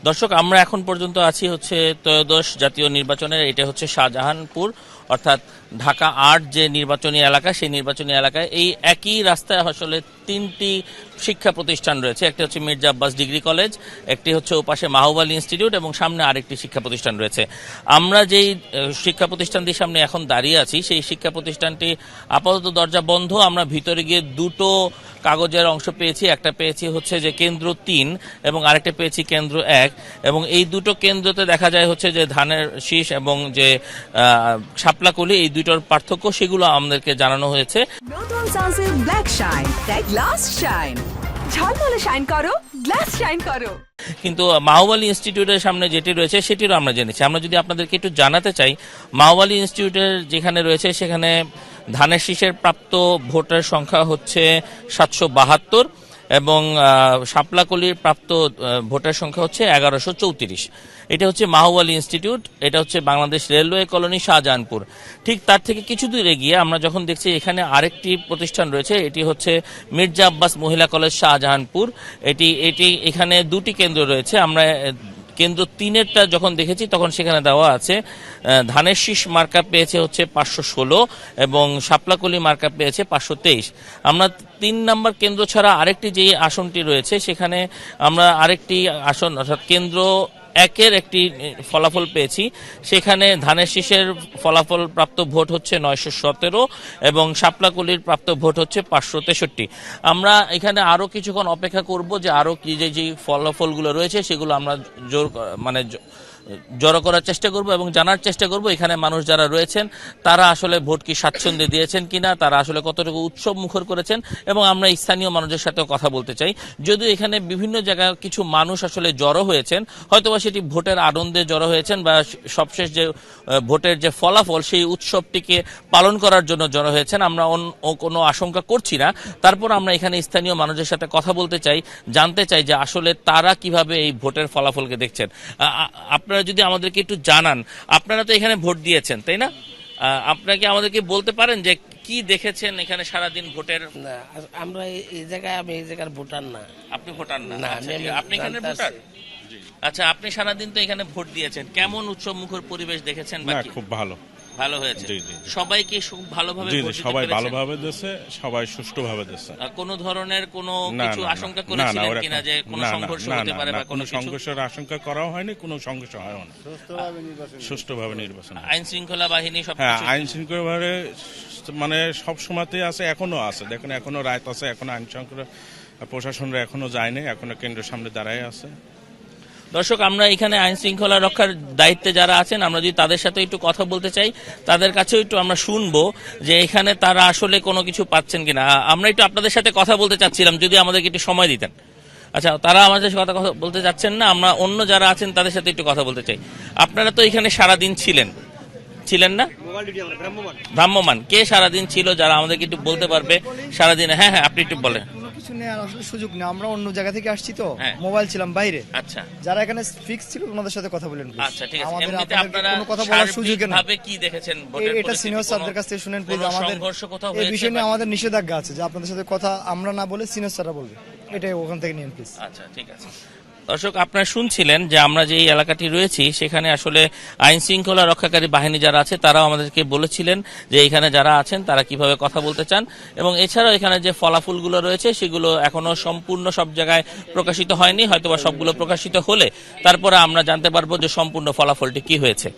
দর্শক, আমরা এখন পর্যন্ত আছি হচ্ছে ত্রয়োদশ জাতীয় নির্বাচনের, এটা হচ্ছে শাহজাহানপুর অর্থাৎ ঢাকা ৮ যে নির্বাচনী এলাকা, সেই নির্বাচনী এলাকায় এই একই রাস্তায় আসলে তিনটি শিক্ষা প্রতিষ্ঠান রয়েছে। একটি হচ্ছে মির্জা আব্বাস ডিগ্রি কলেজ, একটি হচ্ছে ওপাশে মাহবুব ইনস্টিটিউট এবং সামনে আরেকটি শিক্ষা প্রতিষ্ঠান রয়েছে। আমরা যেই শিক্ষা প্রতিষ্ঠানটির সামনে এখন দাঁড়িয়ে আছি, সেই শিক্ষা প্রতিষ্ঠানটি আপাতত দরজা বন্ধ। আমরা ভিতরে গিয়ে দুটো কাগজের অংশ পেয়েছি, একটা পেয়েছি হচ্ছে যে কেন্দ্র ৩ এবং আরেকটা পেয়েছি কেন্দ্র ১, এবং এই দুটো কেন্দ্রতে দেখা যায় হচ্ছে যে ধানের শীষ এবং যে শাপলাকলি, এই দুটোর পার্থক্য সেগুলো আমাদেরকে জানানো হয়েছে। নতুন সানসিল্ক ব্ল্যাক শাইন, তাই গ্লাস শাইন, ঝলমলে শাইন করো, গ্লাস শাইন করো। কিন্তু মাহবুব ইনস্টিটিউটের সামনে যেটি রয়েছে সেটিরও আমরা জেনেছি। আমরা যদি আপনাদেরকে একটু জানাতে চাই, মাহবুব ইনস্টিটিউটের যেখানে রয়েছে সেখানে ধানের শীষের প্রাপ্ত ভোটের সংখ্যা হচ্ছে ৭৭২ এবং শাপলাকলির প্রাপ্ত ভোটের সংখ্যা হচ্ছে ১১৩৪। এটা হচ্ছে মাহবুব ইনস্টিটিউট, এটা হচ্ছে বাংলাদেশ রেলওয়ে কলোনি শাহজাহানপুর। ঠিক তার থেকে কিছু দূরে গিয়ে আমরা যখন দেখছি এখানে আরেকটি প্রতিষ্ঠান রয়েছে, এটি হচ্ছে মির্জা আব্বাস মহিলা কলেজ শাহজাহানপুর। এটি এখানে দুটি কেন্দ্র রয়েছে। আমরা কেন্দ্র ৩-এরটা যখন দেখেছি তখন সেখানে দেওয়া আছে ধানের শীষ মার্কা পেয়েছে হচ্ছে ৫১৬ এবং শাপলাকলি মার্কা পেয়েছে ৫২৩। আমরা ৩ নম্বর কেন্দ্র ছাড়া আরেকটি যে আসনটি রয়েছে সেখানে আমরা আরেকটি আসন অর্থাৎ কেন্দ্র ১-এর একটি ফলাফল পেয়েছি। সেখানে ধানের শীষের ফলাফল প্রাপ্ত ভোট হচ্ছে ৯১৭ এবং শাপলাকলির প্রাপ্ত ভোট হচ্ছে ৫৬৩। আমরা এখানে আরো কিছুক্ষণ অপেক্ষা করব যে আরো কি যে ফলাফলগুলো রয়েছে সেগুলো আমরা জড়ো করার চেষ্টা করব এবং জানার চেষ্টা করব এখানে মানুষ যারা রয়েছেন তারা আসলে ভোট কি স্বাচ্ছন্দ্যে দিয়েছেন কিনা, তারা আসলে কতটুকু উৎসব মুখর করেছেন, এবং আমরা স্থানীয় মানুষের সাথেও কথা বলতে চাই। যদিও এখানে বিভিন্ন জায়গায় কিছু মানুষ আসলে জড়ো হয়েছেন, হয়তোবা সেটি ভোটের আনন্দে জড়ো হয়েছেন বা সবশেষ যে ভোটের যে ফলাফল সেই উৎসবটিকে পালন করার জন্য জড়ো হয়েছেন, আমরা কোনো আশঙ্কা করছি না। তারপর আমরা এখানে স্থানীয় মানুষের সাথে কথা বলতে চাই, জানতে চাই যে আসলে তারা কিভাবে এই ভোটের ফলাফলকে দেখছেন। আপনারা যদি আমাদেরকে একটু জানান, আপনারা তো এখানে ভোট দিয়েছেন তাই না? আপনাকে আমাদেরকে বলতে পারেন যে কি দেখেছেন এখানে সারাদিন ভোটের? আমরা এই জায়গায়, আমি এই জায়গার ভোটার না। আপনি ভোটার না? আচ্ছা, আপনি এখানে ভোটার? আচ্ছা, আপনি সারাদিন তো এখানে ভোট দিয়েছেন, কেমন উৎসব মুখর পরিবেশ দেখেছেন? খুব ভালো ভালো হয়েছে। সবাই কি ভালোভাবে সবাই ভালোভাবে দিয়েছে, সবাই সুষ্ঠুভাবে দিয়েছে। কোন ধরনের কোনো কিছু আশঙ্কা করেছিলেন কিনা যে কোনো সংঘর্ষ হতে পারে বা কোনো সংঘর্ষের আশঙ্কা করাও হয়নি, কোনো সংঘর্ষ হয় না, সুষ্ঠুভাবে নির্বাচন। আইন শৃঙ্খলা বাহিনী সব? হ্যাঁ, আইন শৃঙ্খলা মানে সব সময়তেই আছে, এখনো আছে। দেখুন, এখনো রাত আছে, এখনো আইন শৃঙ্খলা প্রশাসনরা এখনো যায়নি, এখনো কেন্দ্রের সামনে দাঁড়ায় আছে। দর্শক, আমরা এখানে আইন শৃঙ্খলা রক্ষার দায়িত্বে যারা আছেন আমরা যদি তাদের সাথে একটু কথা বলতে চাই, তাদের কাছেও একটু আমরা শুনবো যে এখানে তারা আসলে কোনো কিছু পাচ্ছেন কিনা। আমরা একটু আপনাদের সাথে কথা বলতে চাচ্ছিলাম, যদি আমাদেরকে একটু সময় দিতেন। আচ্ছা, তারা আমাদের সাথে কথা বলতে চাচ্ছেন না, আমরা অন্য যারা আছেন তাদের সাথে একটু কথা বলতে চাই। আপনারা তো এখানে সারাদিন ছিলেন না? ভ্রাম্যমান কে সারাদিন ছিল যারা আমাদেরকে একটু বলতে পারবে সারাদিন? হ্যাঁ, আপনি একটু বলেন। আসলে সুযোগ নেই, আমরা অন্য জায়গা থেকে আসছি তো, মোবাইল ছিলাম বাইরে। আচ্ছা, যারা এখানে ফিক্স ছিল ওনাদের সাথে কথা বলেন। আচ্ছা, ঠিক আছে। এমনিতে আপনারা কোনো কথা বলার সুযোগ নেই। ভাবে কি দেখেছেন ভোটের? এটা সিনিয়র স্যারদের কাছ থেকে শুনেন প্লিজ। আমাদের সংঘর্ষ কোথাও এই বিষয় নিয়ে আমাদের নিষেধাজ্ঞা আছে যে আপনাদের সাথে কথা আমরা না বলে সিনিয়র স্যাররা বলবে, এটাই ওখান থেকে নিন প্লিজ। আচ্ছা, ঠিক আছে। দর্শক, আপনারা শুনছিলেন যে আমরা যে এলাকাটি রয়েছি সেখানে আসলে আইন শৃঙ্খলা রক্ষাকারী বাহিনী যারা আছে তারাও আমাদেরকে বলেছিলেন যে এখানে যারা আছেন তারা কিভাবে কথা বলতে চান, এবং এছাড়াও এখানে যে ফলাফলগুলো রয়েছে সেগুলো এখনো সম্পূর্ণ সব জায়গায় প্রকাশিত হয়নি। হয়তোবা সবগুলো প্রকাশিত হলে তারপরে আমরা জানতে পারবো যে সম্পূর্ণ ফলাফলটি কি হয়েছে।